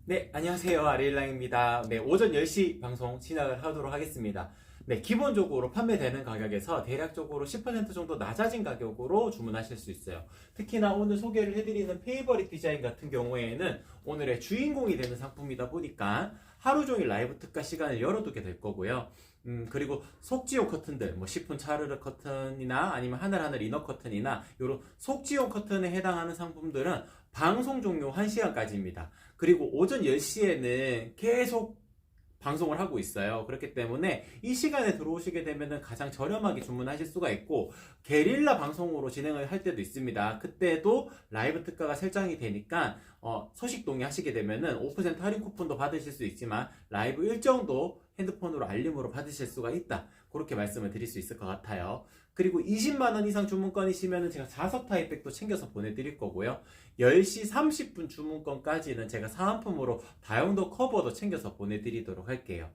네, 안녕하세요. 아리일랑입니다. 네, 오전 10시 방송 시작을 하도록 하겠습니다. 네, 기본적으로 판매되는 가격에서 대략적으로 10% 정도 낮아진 가격으로 주문하실 수 있어요. 특히나 오늘 소개를 해드리는 페이버릿 디자인 같은 경우에는 오늘의 주인공이 되는 상품이다 보니까 하루 종일 라이브 특가 시간을 열어두게 될 거고요. 그리고 속지용 커튼들, 뭐 시폰 차르르 커튼이나 아니면 하늘하늘 이너 커튼이나 이런 속지용 커튼에 해당하는 상품들은 방송 종료 1시간까지입니다. 그리고 오전 10시에는 계속 방송을 하고 있어요. 그렇기 때문에 이 시간에 들어오시게 되면 가장 저렴하게 주문하실 수가 있고, 게릴라 방송으로 진행을 할 때도 있습니다. 그때도 라이브 특가가 설정이 되니까 소식 동의하시게 되면은 5% 할인 쿠폰도 받으실 수 있지만 라이브 일정도 핸드폰으로 알림으로 받으실 수가 있다. 그렇게 말씀을 드릴 수 있을 것 같아요. 그리고 20만원 이상 주문권이시면 제가 자석 타입백도 챙겨서 보내드릴 거고요. 10시 30분 주문권까지는 제가 사은품으로 다용도 커버도 챙겨서 보내드리도록 할게요.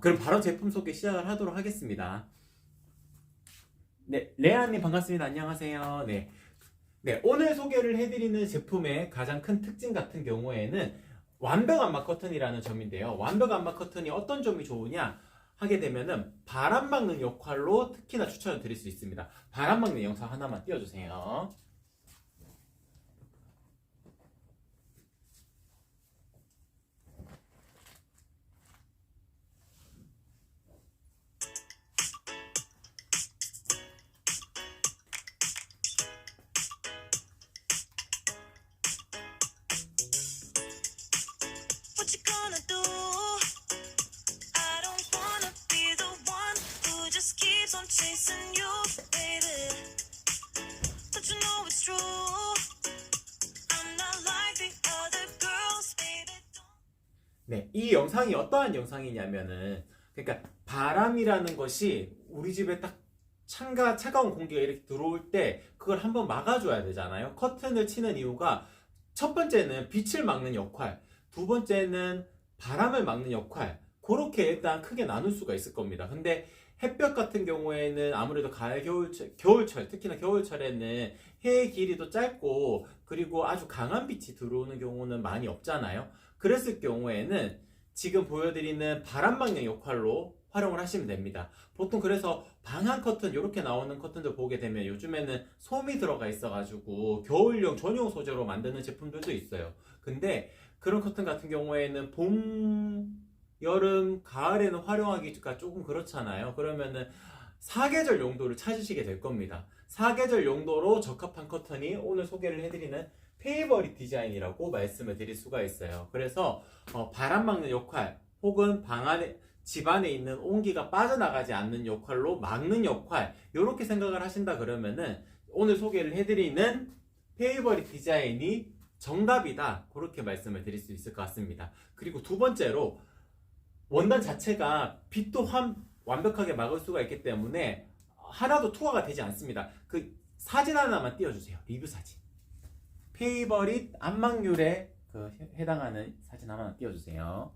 그럼 바로 제품 소개 시작을 하도록 하겠습니다. 네, 레아님 반갑습니다. 안녕하세요. 네. 네, 오늘 소개를 해드리는 제품의 가장 큰 특징 같은 경우에는 완벽 안마 커튼이라는 점인데요. 완벽 안마 커튼이 어떤 점이 좋으냐 하게 되면은 바람 막는 역할로 특히나 추천을 드릴 수 있습니다. 바람 막는 영상 하나만 띄워주세요. What you gonna do? I don't wanna be the one who just keeps on chasing you, baby. But you know it's true. I'm not like the other girls, baby. 네, 이 영상이 어떠한 영상이냐면은, 그러니까 바람이라는 것이 우리 집에 딱 차가운 공기가 이렇게 들어올 때 그걸 한번 막아줘야 되잖아요. 커튼을 치는 이유가 첫 번째는 빛을 막는 역할, 두 번째는 바람을 막는 역할, 그렇게 일단 크게 나눌 수가 있을 겁니다. 근데 햇볕 같은 경우에는 아무래도 가을, 겨울철, 특히나 겨울철에는 해의 길이도 짧고 그리고 아주 강한 빛이 들어오는 경우는 많이 없잖아요. 그랬을 경우에는 지금 보여드리는 바람 막는 역할로 활용을 하시면 됩니다. 보통 그래서 방한 커튼 이렇게 나오는 커튼들 보게 되면 요즘에는 솜이 들어가 있어가지고 겨울용 전용 소재로 만드는 제품들도 있어요. 근데 그런 커튼 같은 경우에는 봄, 여름, 가을에는 활용하기가 조금 그렇잖아요. 그러면은 사계절 용도를 찾으시게 될 겁니다. 사계절 용도로 적합한 커튼이 오늘 소개를 해드리는 페이버릿 디자인이라고 말씀을 드릴 수가 있어요. 그래서 바람 막는 역할 혹은 방 안에 집 안에 있는 온기가 빠져나가지 않는 역할로 막는 역할 이렇게 생각을 하신다 그러면은 오늘 소개를 해드리는 페이버릿 디자인이 정답이다 그렇게 말씀을 드릴 수 있을 것 같습니다. 그리고 두 번째로 원단 자체가 빛도 완벽하게 막을 수가 있기 때문에 하나도 투하가 되지 않습니다. 그 사진 하나만 띄워주세요. 리뷰 사진. 페이버릿 안막률에 해당하는 사진 하나 띄워주세요.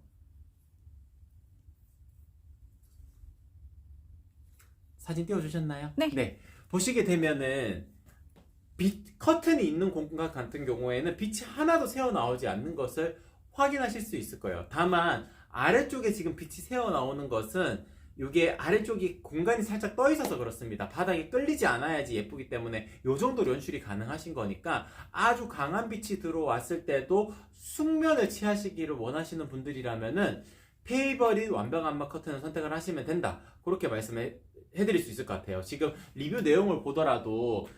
사진 띄워주셨나요? 네. 보시게 되면은 커튼이 있는 공간 같은 경우에는 빛이 하나도 새어나오지 않는 것을 확인하실 수 있을 거예요. 다만 아래쪽에 지금 빛이 새어나오는 것은 이게 아래쪽이 공간이 살짝 떠 있어서 그렇습니다. 바닥이 끌리지 않아야지 예쁘기 때문에 이 정도 연출이 가능하신 거니까 아주 강한 빛이 들어왔을 때도 숙면을 취하시기를 원하시는 분들이라면은 페이버릿 완벽 안마 커튼을 선택을 하시면 된다. 그렇게 말씀해 드릴 수 있을 것 같아요. 지금 리뷰 내용을 보더라도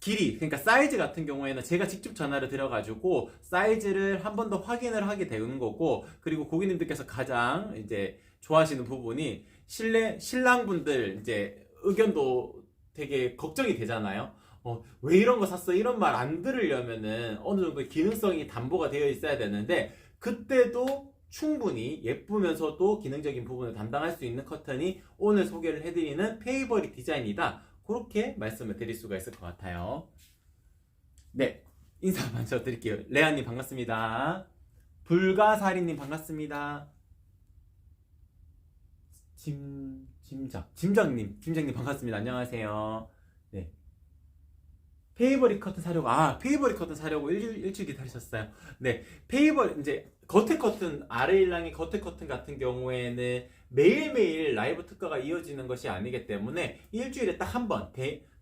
길이, 그러니까 사이즈 같은 경우에는 제가 직접 전화를 드려가지고 사이즈를 한 번 더 확인을 하게 되는 거고, 그리고 고객님들께서 가장 이제 좋아하시는 부분이 신랑분들 이제 의견도 되게 걱정이 되잖아요. 왜 이런 거 샀어? 이런 말 안 들으려면은 어느 정도 기능성이 담보가 되어 있어야 되는데, 그때도 충분히 예쁘면서도 기능적인 부분을 담당할 수 있는 커튼이 오늘 소개를 해드리는 페이버릿 디자인이다. 그렇게 말씀을 드릴 수가 있을 것 같아요. 네, 인사 먼저 드릴게요. 레아님 반갑습니다. 불가사리님 반갑습니다. 짐작님 반갑습니다. 안녕하세요. 네. 페이버릿 커튼 사려고, 페이버릿 커튼 사려고 일주일 기다리셨어요. 네, 이제 겉에 커튼, 아래 일랑의 겉에 커튼 같은 경우에는 매일매일 라이브 특가가 이어지는 것이 아니기 때문에 일주일에 딱 한 번,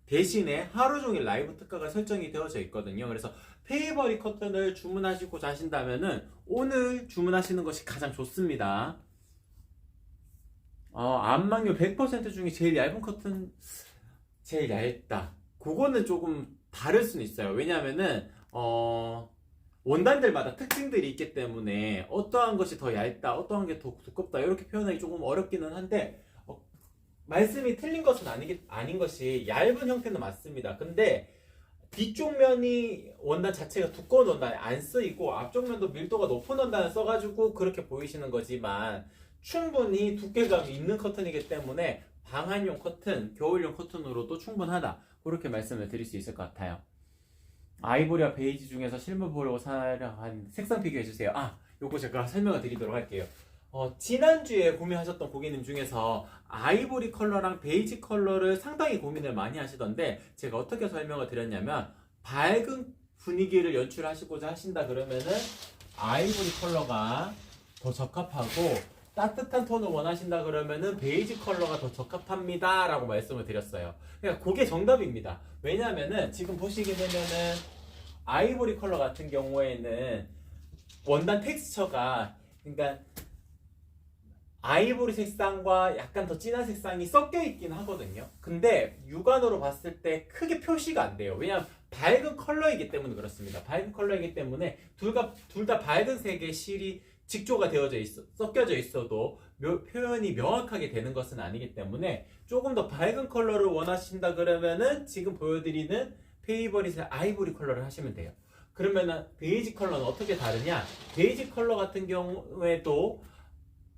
대신에 하루 종일 라이브 특가가 설정이 되어져 있거든요. 그래서 페이버릿 커튼을 주문하시고 자신다면은 오늘 주문하시는 것이 가장 좋습니다. 안막률 100% 중에 제일 얇은 커튼, 제일 얇다. 그거는 조금 다를 수는 있어요. 왜냐하면은 원단들마다 특징들이 있기 때문에 어떠한 것이 더 얇다, 어떠한 게 더 두껍다 이렇게 표현하기 조금 어렵기는 한데 말씀이 틀린 것은 아닌 것이 얇은 형태는 맞습니다. 근데 뒤쪽 면이 원단 자체가 두꺼운 원단에 안 쓰이고 앞쪽 면도 밀도가 높은 원단을 써가지고 그렇게 보이시는 거지만 충분히 두께감이 있는 커튼이기 때문에 방한용 커튼, 겨울용 커튼으로도 충분하다. 그렇게 말씀을 드릴 수 있을 것 같아요. 아이보리와 베이지 중에서 실물 보려고 사려한 색상 비교해주세요. 요거 제가 설명을 드리도록 할게요. 지난주에 구매하셨던 고객님 중에서 아이보리 컬러랑 베이지 컬러를 상당히 고민을 많이 하시던데 제가 어떻게 설명을 드렸냐면 밝은 분위기를 연출하시고자 하신다 그러면은 아이보리 컬러가 더 적합하고 따뜻한 톤을 원하신다 그러면은 베이지 컬러가 더 적합합니다 라고 말씀을 드렸어요. 그러니까 그게 정답입니다. 왜냐하면은 지금 보시게 되면은 아이보리 컬러 같은 경우에는 원단 텍스처가 그러니까 아이보리 색상과 약간 더 진한 색상이 섞여 있긴 하거든요. 근데 육안으로 봤을 때 크게 표시가 안 돼요. 왜냐하면 밝은 컬러이기 때문에 그렇습니다. 밝은 컬러이기 때문에 둘 다 밝은 색의 실이 직조가 섞여져 있어도 표현이 명확하게 되는 것은 아니기 때문에 조금 더 밝은 컬러를 원하신다 그러면은 지금 보여드리는 페이버릿의 아이보리 컬러를 하시면 돼요. 그러면은 베이지 컬러는 어떻게 다르냐? 베이지 컬러 같은 경우에도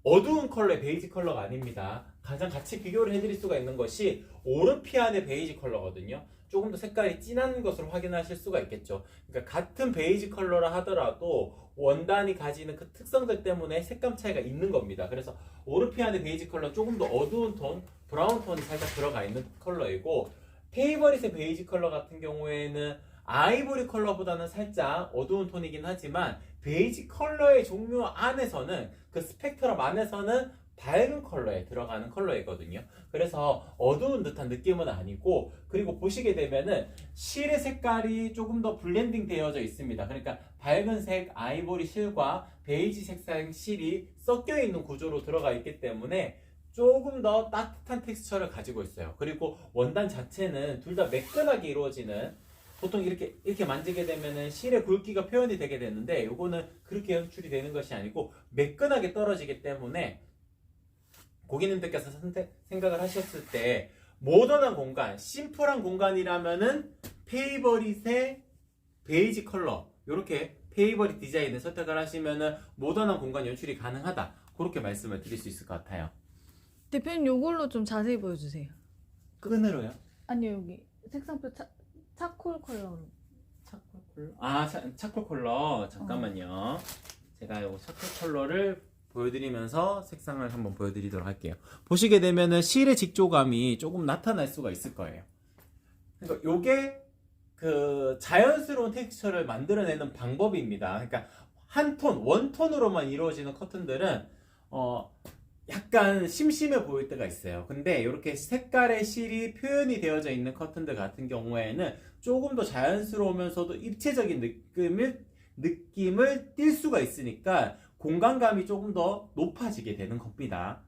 어두운 컬러의 베이지 컬러가 아닙니다. 가장 같이 비교를 해드릴 수가 있는 것이 오르피안의 베이지 컬러거든요. 조금 더 색깔이 진한 것으로 확인하실 수가 있겠죠. 그러니까 같은 베이지 컬러라 하더라도 원단이 가지는 그 특성들 때문에 색감 차이가 있는 겁니다. 그래서 오르피안의 베이지 컬러는 조금 더 어두운 톤, 브라운 톤이 살짝 들어가 있는 컬러이고 페이버릿의 베이지 컬러 같은 경우에는 아이보리 컬러보다는 살짝 어두운 톤이긴 하지만 베이지 컬러의 종류 안에서는 그 스펙트럼 안에서는 밝은 컬러에 들어가는 컬러이거든요. 그래서 어두운 듯한 느낌은 아니고 그리고 보시게 되면은 실의 색깔이 조금 더 블렌딩 되어져 있습니다. 그러니까 밝은색 아이보리 실과 베이지 색상 실이 섞여 있는 구조로 들어가 있기 때문에 조금 더 따뜻한 텍스처를 가지고 있어요. 그리고 원단 자체는 둘 다 매끈하게 이루어지는 보통 이렇게 만지게 되면은 실의 굵기가 표현이 되게 되는데 요거는 그렇게 연출이 되는 것이 아니고 매끈하게 떨어지기 때문에 고객님들께서 생각을 하셨을 때 모던한 공간, 심플한 공간이라면은 페이버릿의 베이지 컬러 이렇게 페이버릿 디자인을 선택을 하시면은 모던한 공간 연출이 가능하다. 그렇게 말씀을 드릴 수 있을 것 같아요. 대표님 요걸로 좀 자세히 보여주세요. 끈으로요? 아니요 여기 색상표 차콜 컬러로. 차콜 컬러? 차콜 컬러. 잠깐만요. 제가 이거 차콜 컬러를 보여드리면서 색상을 한번 보여드리도록 할게요. 보시게 되면은 실의 직조감이 조금 나타날 수가 있을 거예요. 그러니까 요게 그 자연스러운 텍스처를 만들어내는 방법입니다. 그러니까 한 톤, 원톤으로만 이루어지는 커튼들은 약간 심심해 보일 때가 있어요. 근데 이렇게 색깔의 실이 표현이 되어져 있는 커튼들 같은 경우에는 조금 더 자연스러우면서도 입체적인 느낌을 띌 수가 있으니까 공간감이 조금 더 높아지게 되는 겁니다.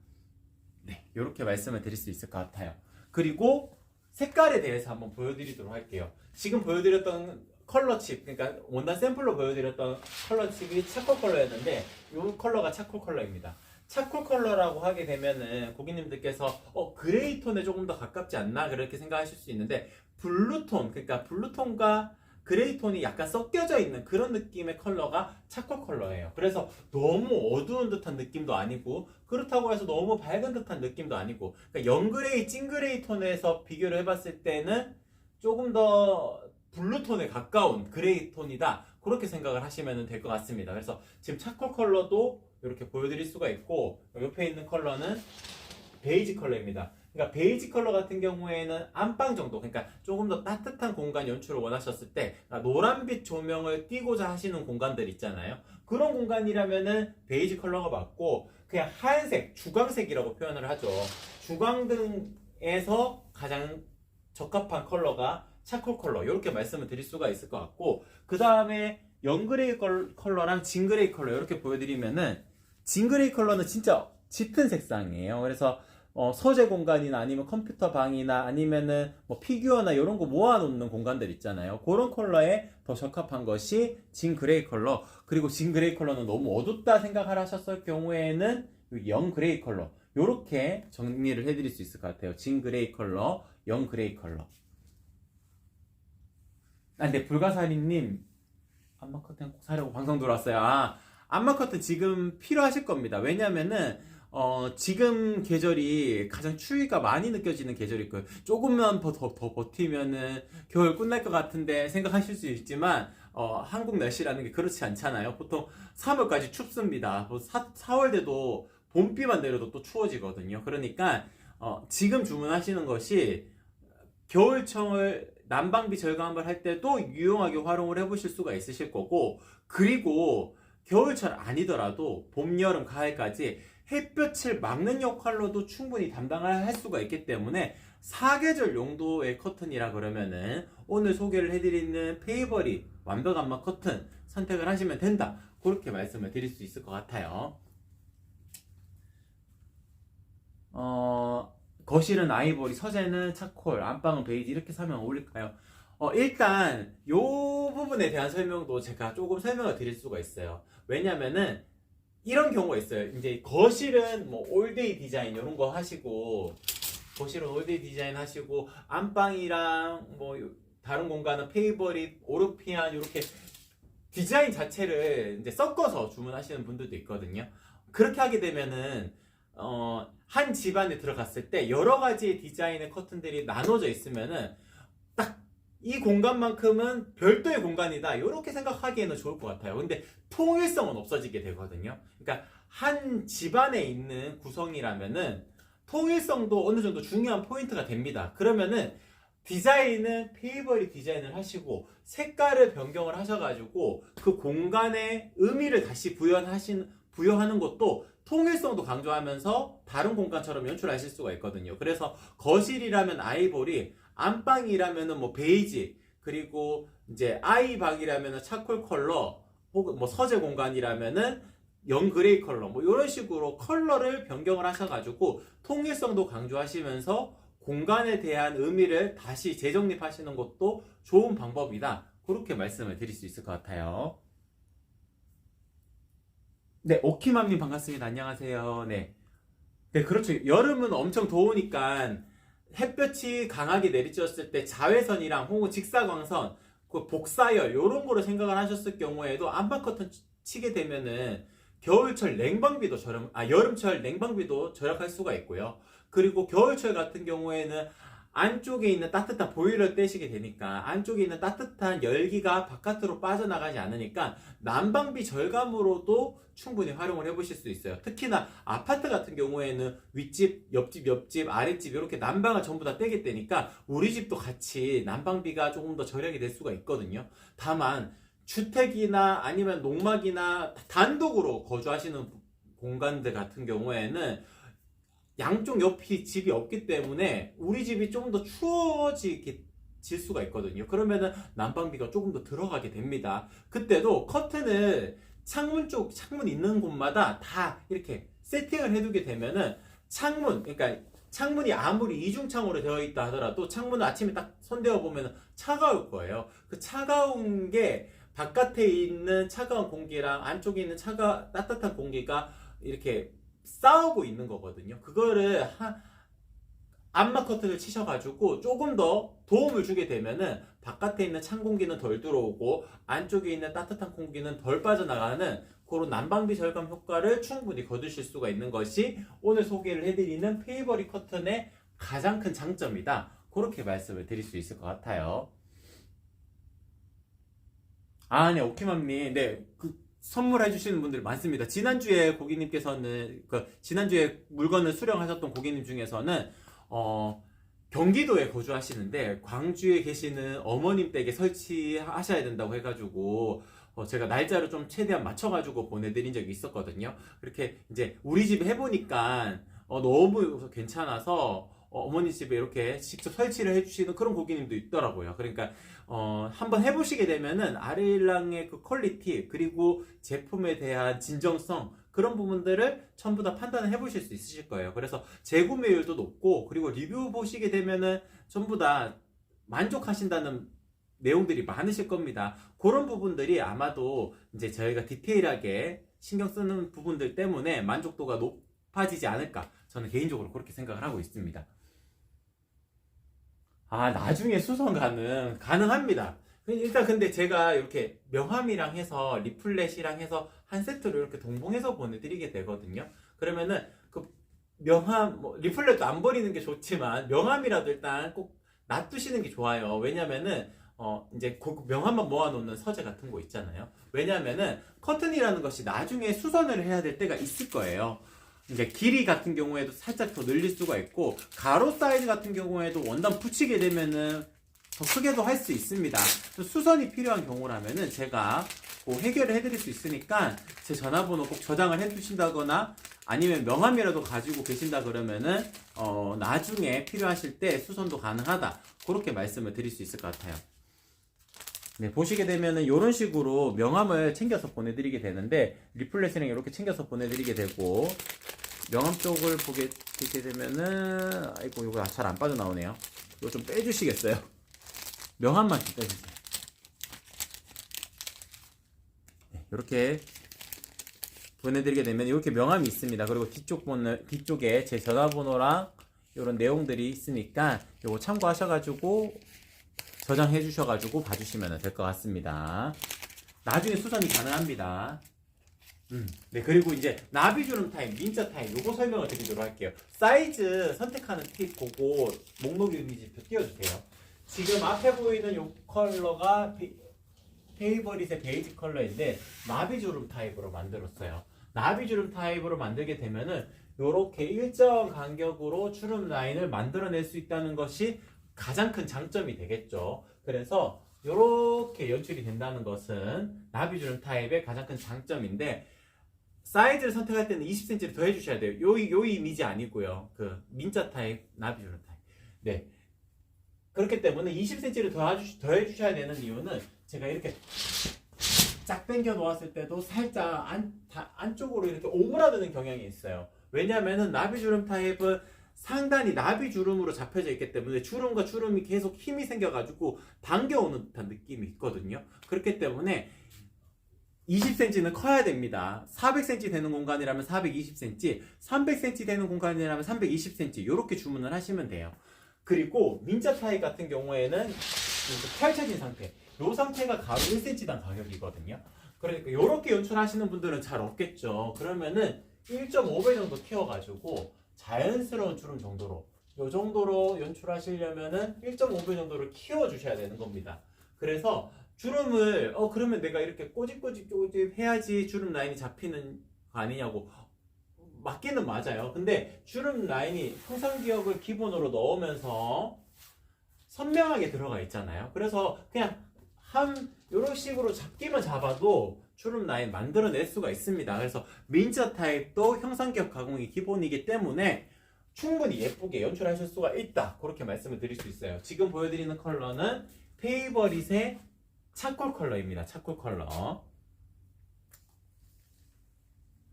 네, 이렇게 말씀을 드릴 수 있을 것 같아요. 그리고 색깔에 대해서 한번 보여드리도록 할게요. 지금 보여드렸던 컬러 칩, 그러니까 원단 샘플로 보여드렸던 컬러 칩이 차콜 컬러였는데 이 컬러가 차콜 컬러입니다. 차콜 컬러라고 하게 되면은 고객님들께서 그레이 톤에 조금 더 가깝지 않나 그렇게 생각하실 수 있는데 블루톤, 그러니까 블루톤과 그레이 톤이 약간 섞여져 있는 그런 느낌의 컬러가 차콜 컬러예요. 그래서 너무 어두운 듯한 느낌도 아니고 그렇다고 해서 너무 밝은 듯한 느낌도 아니고 그러니까 영그레이, 찐그레이 톤에서 비교를 해봤을 때는 조금 더 블루톤에 가까운 그레이 톤이다 그렇게 생각을 하시면 될 것 같습니다. 그래서 지금 차콜 컬러도 이렇게 보여드릴 수가 있고 옆에 있는 컬러는 베이지 컬러입니다. 그러니까 베이지 컬러 같은 경우에는 안방 정도, 그러니까 조금 더 따뜻한 공간 연출을 원하셨을 때 그러니까 노란빛 조명을 띄고자 하시는 공간들 있잖아요. 그런 공간이라면은 베이지 컬러가 맞고, 그냥 하얀색, 주광색이라고 표현을 하죠. 주광등에서 가장 적합한 컬러가 차콜 컬러, 이렇게 말씀을 드릴 수가 있을 것 같고, 그 다음에 영그레이 컬러랑 진그레이 컬러 이렇게 보여드리면은, 진그레이 컬러는 진짜 짙은 색상이에요. 그래서 서재 공간이나 아니면 컴퓨터 방이나 아니면은 뭐 피규어나 이런 거 모아놓는 공간들 있잖아요. 그런 컬러에 더 적합한 것이 진 그레이 컬러. 그리고 진 그레이 컬러는 너무 어둡다 생각을 하셨을 경우에는 영 그레이 컬러. 요렇게 정리를 해드릴 수 있을 것 같아요. 진 그레이 컬러, 영 그레이 컬러. 근데 불가사리님 안마 커튼 꼭 사려고 방송 들어왔어요. 안마 커튼 지금 필요하실 겁니다. 왜냐면은 지금 계절이 가장 추위가 많이 느껴지는 계절일 거예요. 조금만 더 버티면은 겨울 끝날 것 같은데 생각하실 수 있지만, 한국 날씨라는 게 그렇지 않잖아요. 보통 3월까지 춥습니다. 4월 돼도 봄비만 내려도 또 추워지거든요. 그러니까 지금 주문하시는 것이 겨울철 난방비 절감을 할 때도 유용하게 활용을 해보실 수가 있으실 거고, 그리고 겨울철 아니더라도 봄, 여름, 가을까지 햇볕을 막는 역할로도 충분히 담당을 할 수가 있기 때문에 사계절 용도의 커튼이라 그러면은 오늘 소개를 해드리는 페이버리 완벽 안마 커튼 선택을 하시면 된다, 그렇게 말씀을 드릴 수 있을 것 같아요. 거실은 아이보리, 서재는 차콜, 안방은 베이지, 이렇게 사면 어울릴까요? 일단 요 부분에 대한 설명도 제가 조금 설명을 드릴 수가 있어요. 왜냐면은 이런 경우가 있어요. 이제 거실은 뭐 올데이 디자인 이런 거 하시고, 거실은 올데이 디자인 하시고, 안방이랑 뭐 다른 공간은 페이버릿, 오르피안 이렇게 디자인 자체를 이제 섞어서 주문하시는 분들도 있거든요. 그렇게 하게 되면은 한 집안에 들어갔을 때 여러 가지의 디자인의 커튼들이 나눠져 있으면은 딱 이 공간만큼은 별도의 공간이다, 이렇게 생각하기에는 좋을 것 같아요. 근데 통일성은 없어지게 되거든요. 그러니까 한 집안에 있는 구성이라면은 통일성도 어느 정도 중요한 포인트가 됩니다. 그러면은 디자인은 페이버릿 디자인을 하시고 색깔을 변경을 하셔가지고 그 공간에 의미를 다시 부여하는 것도 통일성도 강조하면서 다른 공간처럼 연출하실 수가 있거든요. 그래서 거실이라면 아이보리, 안방이라면은 뭐 베이지, 그리고 이제 아이방이라면은 차콜 컬러, 혹은 뭐 서재 공간이라면은 영 그레이 컬러, 뭐 이런 식으로 컬러를 변경을 하셔가지고 통일성도 강조하시면서 공간에 대한 의미를 다시 재정립하시는 것도 좋은 방법이다, 그렇게 말씀을 드릴 수 있을 것 같아요. 네, 오키맘님 반갑습니다. 안녕하세요. 네, 그렇죠. 여름은 엄청 더우니까 햇볕이 강하게 내리쬐었을 때 자외선이랑 혹은 직사광선, 그 복사열 이런 거를 생각을 하셨을 경우에도 안방 커튼 치게 되면은 여름철 냉방비도 절약할 수가 있고요. 그리고 겨울철 같은 경우에는 안쪽에 있는 따뜻한 보일러를 떼시게 되니까 안쪽에 있는 따뜻한 열기가 바깥으로 빠져나가지 않으니까 난방비 절감으로도 충분히 활용을 해보실 수 있어요. 특히나 아파트 같은 경우에는 윗집, 옆집, 아랫집 이렇게 난방을 전부 다 떼게 되니까 우리 집도 같이 난방비가 조금 더 절약이 될 수가 있거든요. 다만 주택이나 아니면 농막이나 단독으로 거주하시는 공간들 같은 경우에는 양쪽 옆이 집이 없기 때문에 우리 집이 조금 더 추워질 수가 있거든요. 그러면은 난방비가 조금 더 들어가게 됩니다. 그때도 커튼을 창문 있는 곳마다 다 이렇게 세팅을 해두게 되면은 그러니까 창문이 아무리 이중창으로 되어 있다 하더라도 창문을 아침에 딱 손대어 보면 차가울 거예요. 그 차가운 게 바깥에 있는 차가운 공기랑 안쪽에 있는 따뜻한 공기가 이렇게 싸우고 있는 거거든요. 그거를 안마 커튼을 치셔가지고 조금 더 도움을 주게 되면은 바깥에 있는 찬 공기는 덜 들어오고 안쪽에 있는 따뜻한 공기는 덜 빠져나가는 그런 난방비 절감 효과를 충분히 거두실 수가 있는 것이 오늘 소개를 해드리는 페이버릿 커튼의 가장 큰 장점이다, 그렇게 말씀을 드릴 수 있을 것 같아요. 네, 오키맘님, 네, 선물해 주시는 분들 많습니다. 지난주에 고객님께서는 지난주에 물건을 수령하셨던 고객님 중에서는 경기도에 거주하시는데 광주에 계시는 어머님 댁에 설치하셔야 된다고 해가지고 제가 날짜를 좀 최대한 맞춰가지고 보내드린 적이 있었거든요. 그렇게 이제 우리 집에 해보니까 너무 괜찮아서 어머니 집에 이렇게 직접 설치를 해주시는 그런 고객님도 있더라고요. 그러니까 한번 해보시게 되면은 아리랑의 그 퀄리티 그리고 제품에 대한 진정성 그런 부분들을 전부 다 판단을 해보실 수 있으실 거예요. 그래서 재구매율도 높고 그리고 리뷰 보시게 되면은 전부 다 만족하신다는 내용들이 많으실 겁니다. 그런 부분들이 아마도 이제 저희가 디테일하게 신경 쓰는 부분들 때문에 만족도가 높아지지 않을까 저는 개인적으로 그렇게 생각을 하고 있습니다. 나중에 수선 가능합니다. 일단 근데 제가 이렇게 명함이랑 해서 리플렛이랑 해서 한 세트로 이렇게 동봉해서 보내드리게 되거든요. 그러면은 그 명함, 리플렛도 안 버리는 게 좋지만 명함이라도 일단 꼭 놔두시는 게 좋아요. 왜냐면은 이제 그 명함만 모아놓는 서재 같은 거 있잖아요. 왜냐면은 커튼이라는 것이 나중에 수선을 해야 될 때가 있을 거예요. 이제 길이 같은 경우에도 살짝 더 늘릴 수가 있고 가로 사이즈 같은 경우에도 원단 붙이게 되면은 더 크게도 할 수 있습니다. 수선이 필요한 경우라면은 제가 해결을 해드릴 수 있으니까 제 전화번호 꼭 저장을 해두신다거나 아니면 명함이라도 가지고 계신다 그러면은 나중에 필요하실 때 수선도 가능하다 그렇게 말씀을 드릴 수 있을 것 같아요. 네, 보시게 되면은 이런 식으로 명함을 챙겨서 보내드리게 되는데 리플렛이랑 이렇게 챙겨서 보내드리게 되고 명함 쪽을 보게 되면은 아이고 이거 잘 안 빠져나오네요. 이거 좀 빼주시겠어요? 명함만 좀 빼주세요. 네, 이렇게 보내드리게 되면 이렇게 명함이 있습니다. 그리고 뒤쪽에 제 전화번호랑 이런 내용들이 있으니까 이거 참고하셔가지고 저장해 주셔가지고 봐주시면 될 것 같습니다. 나중에 수선이 가능합니다. 네, 그리고 이제 나비주름 타입, 민자 타입 요거 설명을 드리도록 할게요. 사이즈 선택하는 팁 보고 목록 이미지 띄워주세요. 지금 앞에 보이는 요 컬러가 페이버릿의 베이지 컬러인데 나비주름 타입으로 만들었어요. 나비주름 타입으로 만들게 되면은 요렇게 일정 간격으로 주름 라인을 만들어낼 수 있다는 것이 가장 큰 장점이 되겠죠. 그래서 요렇게 연출이 된다는 것은 나비주름 타입의 가장 큰 장점인데 사이즈를 선택할 때는 20cm를 더 해주셔야 돼요. 요 이미지 아니고요. 그 민자 타입, 나비주름 타입. 네. 그렇기 때문에 20cm를 더 해주셔야 되는 이유는 제가 이렇게 쫙 당겨 놓았을 때도 살짝 안쪽으로 이렇게 오므라드는 경향이 있어요. 왜냐면은 나비주름 타입은 상단이 나비주름으로 잡혀져 있기 때문에 주름과 주름이 계속 힘이 생겨가지고 당겨오는 듯한 느낌이 있거든요. 그렇기 때문에 20cm는 커야 됩니다. 400cm 되는 공간이라면 420cm, 300cm 되는 공간이라면 320cm 이렇게 주문을 하시면 돼요. 그리고 민자 타입 같은 경우에는 이렇게 펼쳐진 상태, 이 상태가 가로 1cm당 가격이거든요. 그러니까 이렇게 연출하시는 분들은 잘 없겠죠. 그러면은 1.5배 정도 키워가지고 자연스러운 주름 정도로 이 정도로 연출하시려면은 1.5배 정도를 키워주셔야 되는 겁니다. 그래서 주름을 그러면 내가 이렇게 꼬집꼬집 해야지 주름 라인이 잡히는 거 아니냐고, 맞기는 맞아요. 근데 주름 라인이 형상기억을 기본으로 넣으면서 선명하게 들어가 있잖아요. 그래서 그냥 이런 식으로 잡기만 잡아도 주름 라인 만들어낼 수가 있습니다. 그래서 민자 타입도 형상기억 가공이 기본이기 때문에 충분히 예쁘게 연출하실 수가 있다, 그렇게 말씀을 드릴 수 있어요. 지금 보여드리는 컬러는 페이버릿의 차콜 컬러입니다. 차콜 컬러.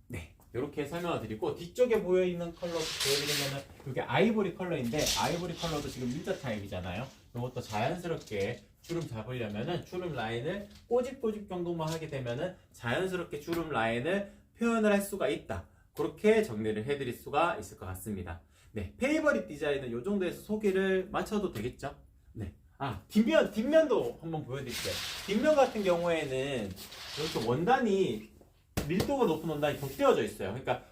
네, 이렇게 설명을 드리고 뒤쪽에 보여있는 컬러 보여드리면은 이게 아이보리 컬러인데 아이보리 컬러도 지금 민자 타입이잖아요. 이것도 자연스럽게 주름 잡으려면은 주름 라인을 꼬집꼬집 정도만 하게 되면은 자연스럽게 주름 라인을 표현을 할 수가 있다, 그렇게 정리를 해드릴 수가 있을 것 같습니다. 네, 페이버릿 디자인은 이 정도에서 소개를 마쳐도 되겠죠? 네. 뒷면도 한번 보여드릴게요. 뒷면 같은 경우에는 이렇게 원단이 밀도가 높은 원단이 덧대어져 있어요. 그러니까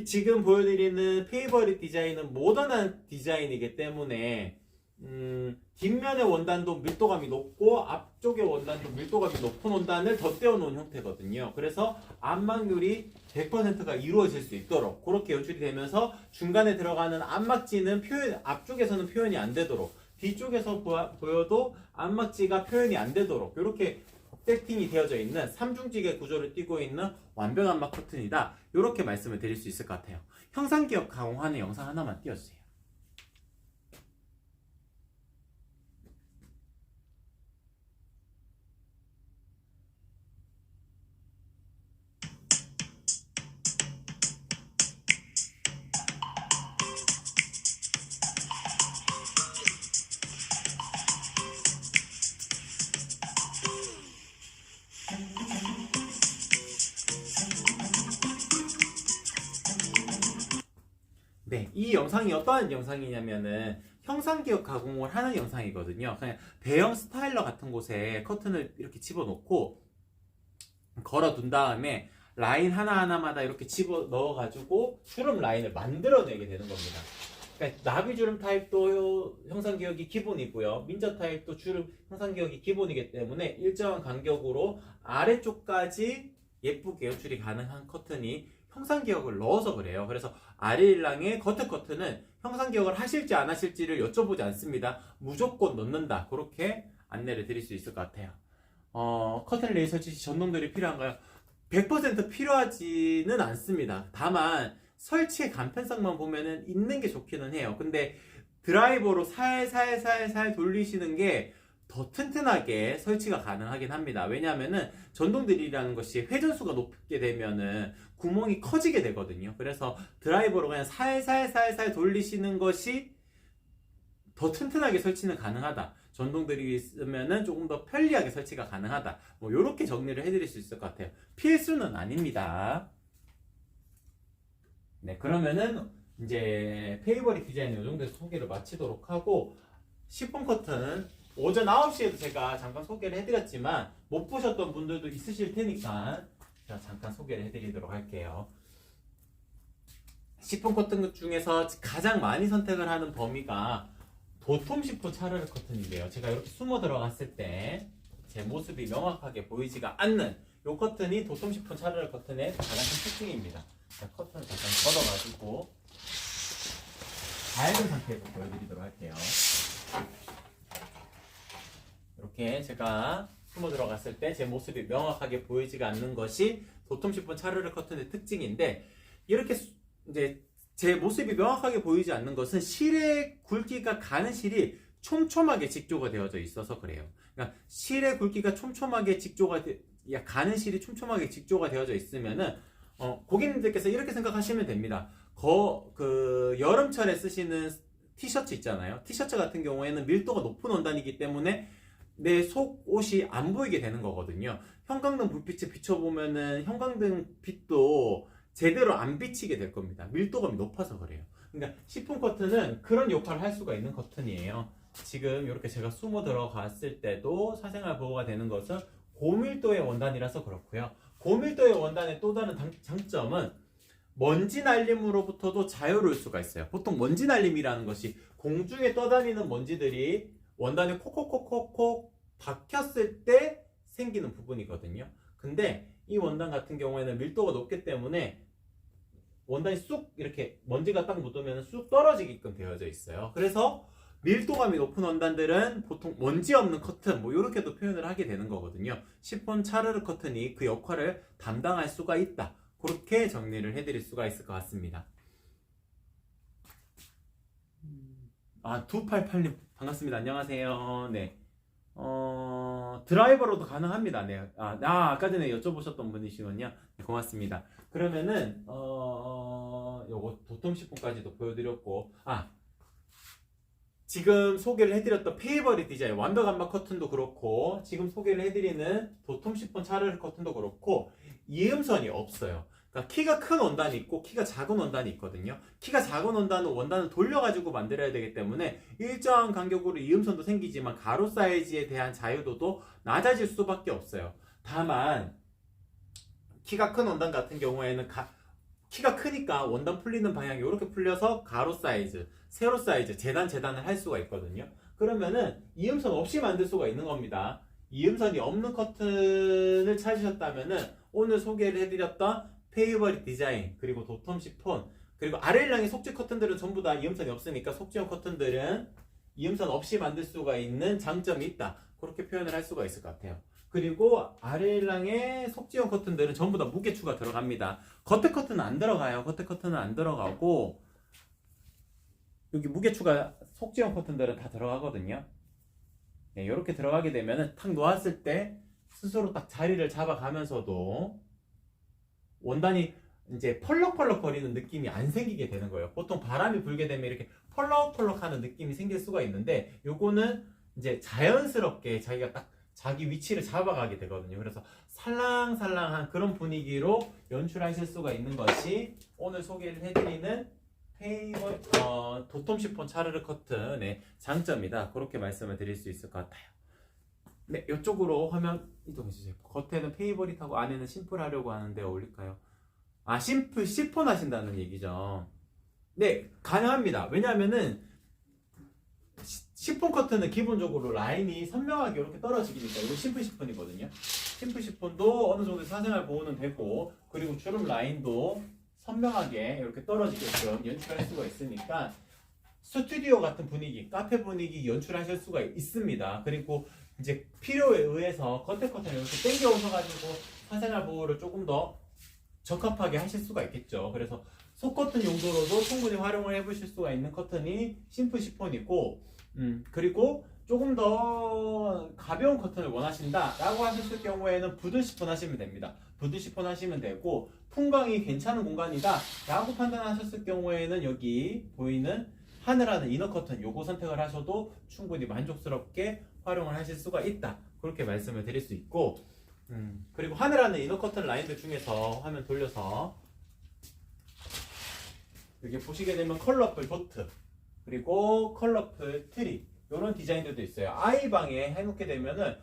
지금 보여드리는 페이버릿 디자인은 모던한 디자인이기 때문에 뒷면의 원단도 밀도감이 높고 앞쪽의 원단도 밀도감이 높은 원단을 덧대어 놓은 형태거든요. 그래서 안막률이 100%가 이루어질 수 있도록 그렇게 연출이 되면서 중간에 들어가는 안막지는 앞쪽에서는 표현이 안 되도록 뒤쪽에서 보여도 안막지가 표현이 안 되도록 이렇게 세팅이 되어져 있는 삼중지게 구조를 띠고 있는 완벽 안막 커튼이다. 이렇게 말씀을 드릴 수 있을 것 같아요. 형상기억 가공하는 영상 하나만 띄워주세요. 네, 이 영상이 어떠한 영상이냐면은 형상기억 가공을 하는 영상이거든요. 그냥 대형 스타일러 같은 곳에 커튼을 이렇게 집어넣고 걸어둔 다음에 라인 하나하나마다 이렇게 집어 넣어가지고 주름 라인을 만들어내게 되는 겁니다. 그러니까 나비주름 타입도 형상기억이 기본이고요. 민저 타입도 주름 형상기억이 기본이기 때문에 일정한 간격으로 아래쪽까지 예쁘게 연출이 가능한 커튼이 형상기억을 넣어서 그래요. 그래서 아래일랑의 겉에 커튼은 형상기억을 하실지 안 하실지를 여쭤보지 않습니다. 무조건 넣는다. 그렇게 안내를 드릴 수 있을 것 같아요. 커튼 레일 설치 시 전동들이 필요한가요? 100% 필요하지는 않습니다. 다만 설치의 간편성만 보면은 있는 게 좋기는 해요. 근데 드라이버로 살살살살 돌리시는 게 더 튼튼하게 설치가 가능하긴 합니다. 왜냐하면은 전동드릴이라는 것이 회전수가 높게 되면은 구멍이 커지게 되거든요. 그래서 드라이버로 그냥 살살살살 돌리시는 것이 더 튼튼하게 설치는 가능하다. 전동드릴이 있으면은 조금 더 편리하게 설치가 가능하다. 뭐 이렇게 정리를 해드릴 수 있을 것 같아요. 필수는 아닙니다. 네, 그러면은 이제 페이버릿 디자인은 이 정도에서 소개를 마치도록 하고 시폰 커튼 오전 9시에도 제가 잠깐 소개를 해드렸지만 못 보셨던 분들도 있으실 테니까 제가 잠깐 소개를 해드리도록 할게요. 시폰 커튼 중에서 가장 많이 선택을 하는 범위가 도톰 시폰 차르르 커튼인데요. 제가 이렇게 숨어 들어갔을 때 제 모습이 명확하게 보이지가 않는 이 커튼이 도톰 시폰 차르르 커튼의 가장 큰 특징입니다. 자, 커튼을 잠깐 걷어가지고 밝은 상태에서 보여드리도록 할게요. 이렇게 제가 숨어 들어갔을 때 제 모습이 명확하게 보이지가 않는 것이 도톰 시폰 차르르 커튼의 특징인데 이렇게 이제 제 모습이 명확하게 보이지 않는 것은 실의 굵기가 가는 실이 촘촘하게 직조가 되어져 있어서 그래요. 그러니까 실의 굵기가 촘촘하게 가는 실이 촘촘하게 직조가 되어져 있으면은 고객님들께서 이렇게 생각하시면 됩니다. 여름철에 쓰시는 티셔츠 있잖아요. 티셔츠 같은 경우에는 밀도가 높은 원단이기 때문에 내 속옷이 안 보이게 되는 거거든요. 형광등 불빛에 비춰보면은 형광등 빛도 제대로 안 비치게 될 겁니다. 밀도감이 높아서 그래요. 그러니까 시폰 커튼은 그런 역할을 할 수가 있는 커튼이에요. 지금 이렇게 제가 숨어 들어갔을 때도 사생활 보호가 되는 것은 고밀도의 원단이라서 그렇고요. 고밀도의 원단의 또 다른 장점은 먼지 날림으로부터도 자유로울 수가 있어요. 보통 먼지 날림이라는 것이 공중에 떠다니는 먼지들이 원단에 콕콕콕콕콕 박혔을 때 생기는 부분이거든요. 근데 이 원단 같은 경우에는 밀도가 높기 때문에 원단이 쑥 이렇게 먼지가 딱 묻으면 쑥 떨어지게끔 되어져 있어요. 그래서 밀도감이 높은 원단들은 보통 먼지 없는 커튼 뭐 이렇게도 표현을 하게 되는 거거든요. 시폰 차르르 커튼이 그 역할을 담당할 수가 있다. 그렇게 정리를 해드릴 수가 있을 것 같습니다. 988님 반갑습니다. 안녕하세요. 네. 드라이버로도 가능합니다. 네. 아까 전에 여쭤보셨던 분이시군요. 네, 고맙습니다. 그러면은 요거 도톰 시폰까지도 보여드렸고 지금 소개를 해드렸던 페이버릿 디자인 완벽 안막 커튼도 그렇고 지금 소개를 해드리는 도톰 시폰 차르르 커튼도 그렇고 이음선이 없어요. 그러니까 키가 큰 원단이 있고 키가 작은 원단이 있거든요. 키가 작은 원단은 원단을 돌려가지고 만들어야 되기 때문에 일정한 간격으로 이음선도 생기지만 가로 사이즈에 대한 자유도도 낮아질 수밖에 없어요. 다만 키가 큰 원단 같은 경우에는 키가 크니까 원단 풀리는 방향이 이렇게 풀려서 가로 사이즈, 세로 사이즈, 재단을 할 수가 있거든요. 그러면은 이음선 없이 만들 수가 있는 겁니다. 이음선이 없는 커튼을 찾으셨다면은 오늘 소개를 해드렸던 페이버릿 디자인, 그리고 도톰 시폰, 그리고 아래일랑의 속지 커튼들은 전부 다 이음선이 없으니까 속지형 커튼들은 이음선 없이 만들 수가 있는 장점이 있다. 그렇게 표현을 할 수가 있을 것 같아요. 그리고 아래일랑의 속지형 커튼들은 전부 다 무게추가 들어갑니다. 겉에 커튼은 안 들어가요. 겉에 커튼은 안 들어가고 여기 무게추가 속지형 커튼들은 다 들어가거든요. 네, 이렇게 들어가게 되면은 탁 놓았을 때 스스로 딱 자리를 잡아가면서도 원단이 이제 펄럭펄럭 거리는 느낌이 안 생기게 되는 거예요. 보통 바람이 불게 되면 이렇게 펄럭펄럭 하는 느낌이 생길 수가 있는데 요거는 이제 자연스럽게 자기가 딱 자기 위치를 잡아가게 되거든요. 그래서 살랑살랑한 그런 분위기로 연출하실 수가 있는 것이 오늘 소개를 해드리는 도톰 시폰 차르르 커튼의 장점이다. 그렇게 말씀을 드릴 수 있을 것 같아요. 네, 이쪽으로 화면 이동해주세요. 겉에는 페이버릿하고 안에는 심플 하려고 하는데 어울릴까요? 아, 심플 시폰 하신다는 얘기죠. 네, 가능합니다. 왜냐하면은 시폰 커튼은 기본적으로 라인이 선명하게 이렇게 떨어지니까 이거 심플 시폰이거든요. 심플 시폰도 어느 정도 사생활 보호는 되고, 그리고 주름 라인도 선명하게 이렇게 떨어지게끔 연출할 수가 있으니까 스튜디오 같은 분위기, 카페 분위기 연출하실 수가 있습니다. 그리고 이제 필요에 의해서 겉에 커튼을 이렇게 당겨 오셔가지고 사생활 보호를 조금 더 적합하게 하실 수가 있겠죠. 그래서 속커튼 용도로도 충분히 활용을 해보실 수가 있는 커튼이 심플 시폰이고, 그리고 조금 더 가벼운 커튼을 원하신다 라고 하셨을 경우에는 부드 시폰 하시면 됩니다. 부드 시폰 하시면 되고, 풍광이 괜찮은 공간이다 라고 판단하셨을 경우에는 여기 보이는 하늘하는 이너 커튼 요거 선택을 하셔도 충분히 만족스럽게 활용을 하실 수가 있다. 그렇게 말씀을 드릴 수 있고, 그리고 하늘하는 이너 커튼 라인들 중에서 화면 돌려서 여기 보시게 되면 컬러풀 도트, 그리고 컬러풀 트리, 이런 디자인들도 있어요. 아이방에 해놓게 되면은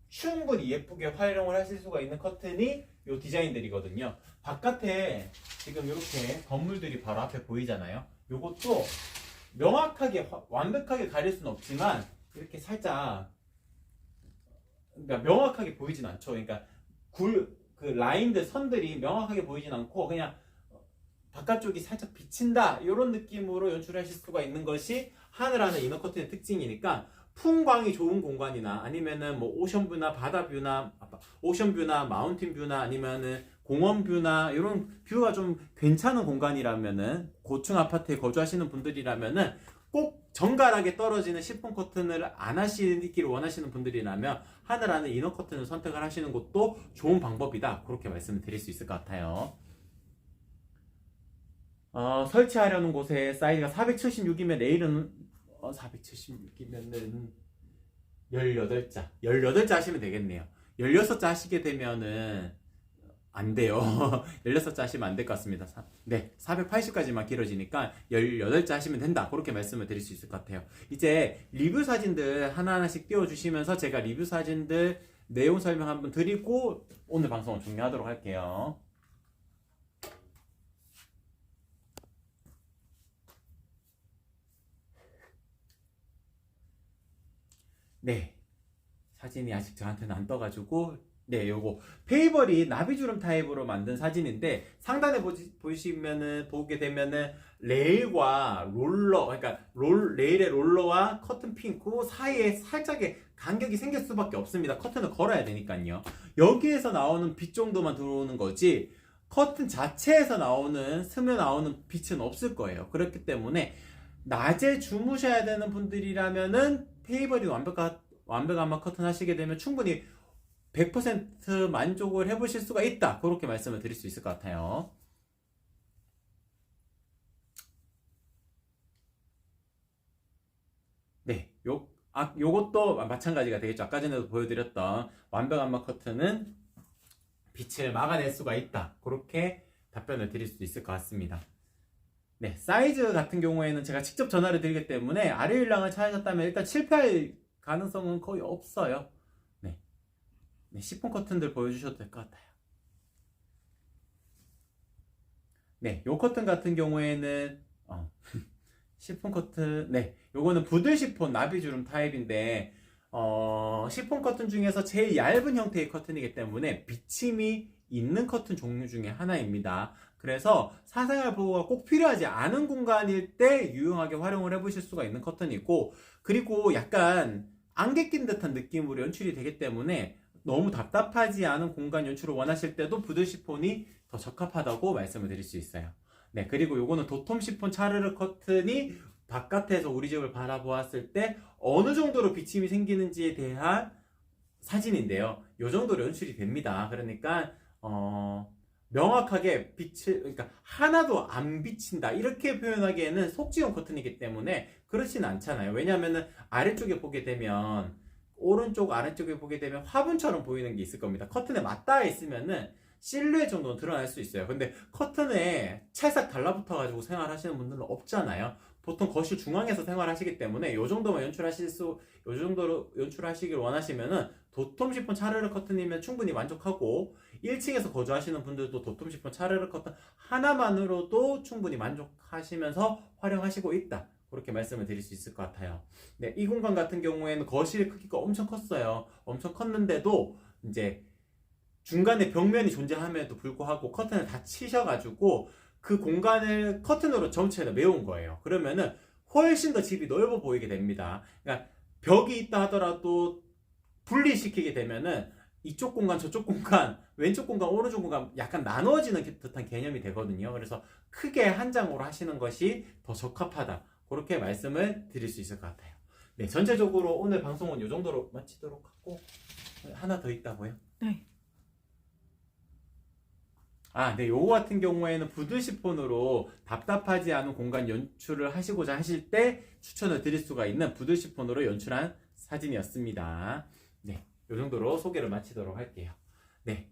충분히 예쁘게 활용을 하실 수가 있는 커튼이 이 디자인들이거든요. 바깥에 지금 이렇게 건물들이 바로 앞에 보이잖아요. 이것도 명확하게 완벽하게 가릴 수는 없지만 이렇게 살짝, 그러니까 명확하게 보이진 않죠. 그러니까 그 라인들 선들이 명확하게 보이진 않고 그냥 바깥쪽이 살짝 비친다 이런 느낌으로 연출하실 수가 있는 것이 하늘하는 이너 커튼의 특징이니까, 풍광이 좋은 공간이나 아니면은 뭐 오션뷰나 바다뷰나 오션뷰나 마운틴뷰나 아니면은 공원뷰나 이런 뷰가 좀 괜찮은 공간이라면은, 고층 아파트에 거주하시는 분들이라면은 꼭 정갈하게 떨어지는 시폰 커튼을 안 하시기를 원하시는 분들이라면 하늘하는 이너 커튼을 선택을 하시는 것도 좋은 방법이다. 그렇게 말씀을 드릴 수 있을 것 같아요. 설치하려는 곳에 사이즈가 476이면 내일은 476이면은 18자 18자 하시면 되겠네요. 16자 하시게 되면은 안 돼요. 16자 하시면 안 될 것 같습니다. 네, 480까지만 길어지니까 18자 하시면 된다. 그렇게 말씀을 드릴 수 있을 것 같아요. 이제 리뷰 사진들 하나하나씩 띄워주시면서 제가 리뷰 사진들 내용 설명 한번 드리고 오늘 방송을 종료하도록 할게요. 네, 사진이 아직 저한테는 안 떠가지고, 네, 요거 페이버릿 나비주름 타입으로 만든 사진인데, 상단에 보시면은 보게 되면은 레일과 롤러, 그러니까 레일의 롤러와 커튼 핑크 사이에 살짝의 간격이 생길 수밖에 없습니다. 커튼을 걸어야 되니까요. 여기에서 나오는 빛 정도만 들어오는 거지 커튼 자체에서 스며 나오는 빛은 없을 거예요. 그렇기 때문에 낮에 주무셔야 되는 분들이라면은 페이버릿 완벽한 커튼 하시게 되면 충분히 100% 만족을 해보실 수가 있다. 그렇게 말씀을 드릴 수 있을 것 같아요. 네, 요것도 마찬가지가 되겠죠. 아까 전에도 보여드렸던 완벽한 커튼은 빛을 막아낼 수가 있다. 그렇게 답변을 드릴 수 있을 것 같습니다. 네, 사이즈 같은 경우에는 제가 직접 전화를 드리기 때문에 아래일랑을 찾으셨다면 일단 실패할 가능성은 거의 없어요. 네, 시폰 커튼들 보여주셔도 될 것 같아요. 네, 요 커튼 같은 경우에는 시폰 커튼, 네, 요거는 부들 시폰 나비주름 타입인데 시폰 커튼 중에서 제일 얇은 형태의 커튼이기 때문에 비침이 있는 커튼 종류 중에 하나입니다. 그래서 사생활 보호가 꼭 필요하지 않은 공간일 때 유용하게 활용을 해보실 수가 있는 커튼이고, 그리고 약간 안개 낀 듯한 느낌으로 연출이 되기 때문에 너무 답답하지 않은 공간 연출을 원하실 때도 부들 시폰이 더 적합하다고 말씀을 드릴 수 있어요. 네, 그리고 요거는 도톰 시폰 차르르 커튼이 바깥에서 우리 집을 바라보았을 때 어느 정도로 비침이 생기는지에 대한 사진인데요. 요 정도로 연출이 됩니다. 그러니까 명확하게 빛을, 그러니까 하나도 안 비친다 이렇게 표현하기에는 속지용 커튼이기 때문에 그렇진 않잖아요. 왜냐하면 아래쪽에 보게 되면, 오른쪽 아래쪽에 보게 되면 화분처럼 보이는 게 있을 겁니다. 커튼에 맞닿아 있으면은 실루엣 정도는 드러날 수 있어요. 근데 커튼에 찰싹 달라붙어 가지고 생활하시는 분들은 없잖아요. 보통 거실 중앙에서 생활하시기 때문에 요 정도로 연출하시길 원하시면은 도톰 시폰 차르르 커튼이면 충분히 만족하고, 1층에서 거주하시는 분들도 도톰 시폰 차르르 커튼 하나만으로도 충분히 만족하시면서 활용하시고 있다, 그렇게 말씀을 드릴 수 있을 것 같아요. 네, 이 공간 같은 경우에는 거실 크기가 엄청 컸어요. 엄청 컸는데도 이제 중간에 벽면이 존재함에도 불구하고 커튼을 다 치셔가지고 그 공간을 커튼으로 전체를 메운 거예요. 그러면은 훨씬 더 집이 넓어 보이게 됩니다. 그러니까 벽이 있다 하더라도 분리시키게 되면은 이쪽 공간, 저쪽 공간, 왼쪽 공간, 오른쪽 공간 약간 나누어지는 듯한 개념이 되거든요. 그래서 크게 한 장으로 하시는 것이 더 적합하다, 그렇게 말씀을 드릴 수 있을 것 같아요. 네, 전체적으로 오늘 방송은 이 정도로 마치도록 하고, 하나 더 있다고요? 네. 네, 요거 같은 경우에는 부들 시폰으로 답답하지 않은 공간 연출을 하시고자 하실 때 추천을 드릴 수가 있는 부들 시폰으로 연출한 사진이었습니다. 네, 요 정도로 소개를 마치도록 할게요. 네,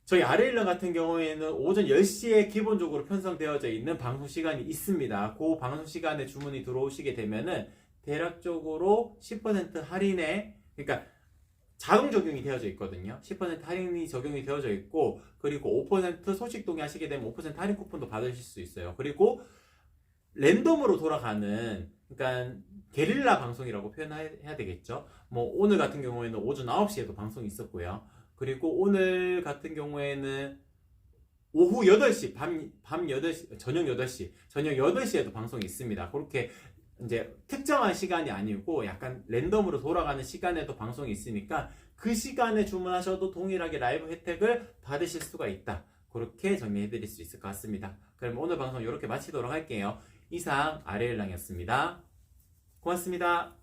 저희 아레일러 같은 경우에는 오전 10시에 기본적으로 편성되어져 있는 방송 시간이 있습니다. 그 방송 시간에 주문이 들어오시게 되면은 대략적으로 10% 할인에, 그러니까 자동 적용이 되어져 있거든요. 10% 할인이 적용이 되어져 있고, 그리고 5% 소식 동의하시게 되면 5% 할인 쿠폰도 받으실 수 있어요. 그리고 랜덤으로 돌아가는, 그러니까 게릴라 방송이라고 표현해야 되겠죠. 뭐 오늘 같은 경우에는 오전 9시에도 방송이 있었고요. 그리고 오늘 같은 경우에는 오후 8시, 밤 8시, 저녁 8시에도 방송이 있습니다. 그렇게 이제 특정한 시간이 아니고 약간 랜덤으로 돌아가는 시간에도 방송이 있으니까 그 시간에 주문하셔도 동일하게 라이브 혜택을 받으실 수가 있다, 그렇게 정리해 드릴 수 있을 것 같습니다. 그럼 오늘 방송 이렇게 마치도록 할게요. 이상 아레일랑이었습니다. 고맙습니다.